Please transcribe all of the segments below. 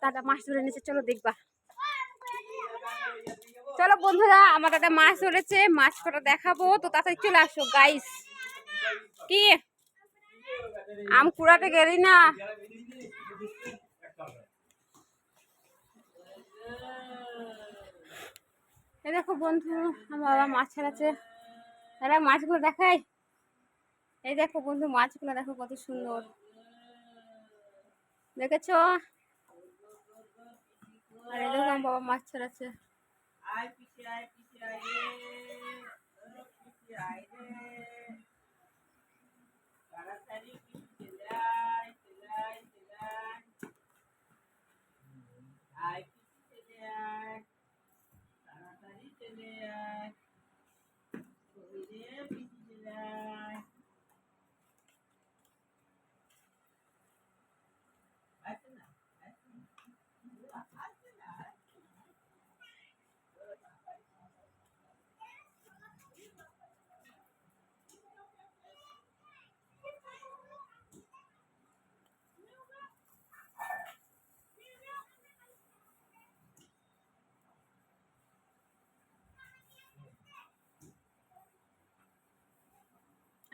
দাদা মাছ ধরে নিচে, চলো দেখবা। চলো বন্ধুরা, আমার দাদা মাছ ধরেছে, মাছ কটা দেখাবো, তো তাড়াতাড়ি চলে আসো গাইস। কি আম কুড়াতে গেলি না? এই দেখো বন্ধু, আমার বাবা মাছ ছাড়াচ্ছে। তারা মাছগুলো দেখাই। এই দেখো বন্ধু, মাছগুলো দেখো কত সুন্দর, দেখেছো? আর এই দেখো আমার বাবা মাছ ছাড়াচ্ছে।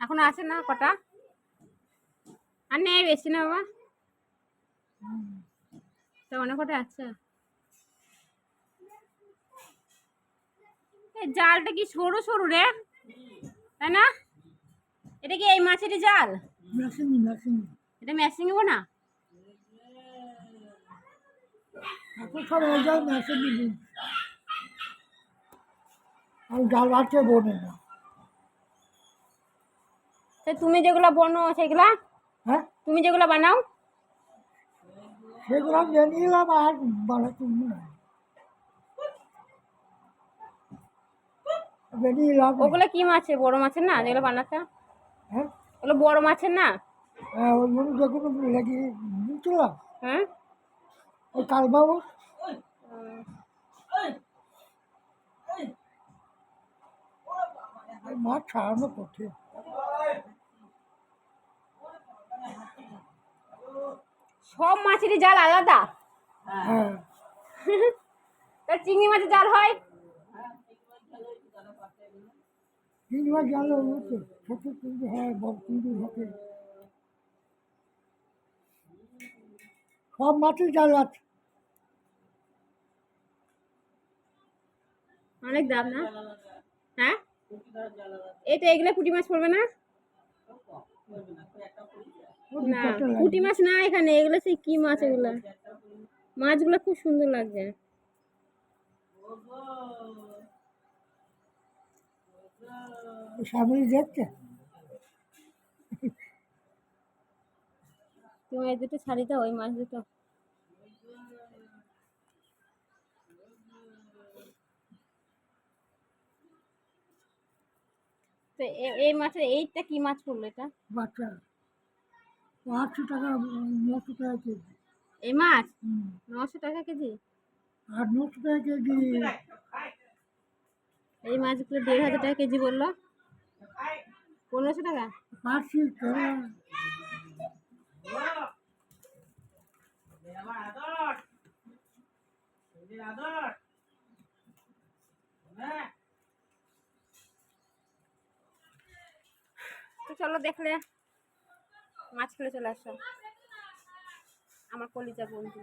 এখন আছে না কটা? আর নেই বেশি না বাবা, তো অনেক কটা আছে। জালটা কি সরু সরু রে, তাই না? এটা কি এই মাছেরই জাল? এটা মেশিং হবো না? জাল আছে বনে না। তুমি যেগুলো বনো সেগুলা, হ্যাঁ তুমি যেগুলো বানাও সেগুলো নিয়ে নিলাম আর বানাতে না। ওগুলো কি মাছের? বড় মাছের না যেগুলো বানাতে? হ্যাঁ ওগুলো বড় মাছের না? হ্যাঁ ওইগুলো যেগুলো লেগে নিয়েছিলাম। হ্যাঁ ওই কালবাবু মাছ ছাড়ানো কঠিন। সব মাছেরই জাল আলাদা? হ্যাঁ তা চিংড়ি মাছের জাল হয়? চিংড়ি মাছ জাল হচ্ছে, ছোট চিংড়ি হয়, বড় চিংড়ি হবে, সব মাছের জাল আছে। অনেক দাম না? হ্যাঁ এই তো এগুলো পুঁটি মাছ পড়বে না? না পুঁটি মাছ না এখানে, এগুলো সেই কি মাছ? এগুলো মাছগুলো খুব সুন্দর লাগছে। সামনে দেখছে তুমি এই দুটো ছাড়ি দাও, ওই মাছ দুটো। তো এই মাছের এইটা কি মাছ পড়লো এটা? বাচ্চা 800 টাকা 900 টাকা কেজি। এই মাছ 900 টাকা কেজি? 800-900 টাকা কেজি। এই মাছগুলো 1500 টাকা কেজি বললো, 1500 টাকা। পার্সি তো চলো দেখলে মাছ খেলে চলে আসো আমার কলিজা বন্ধু।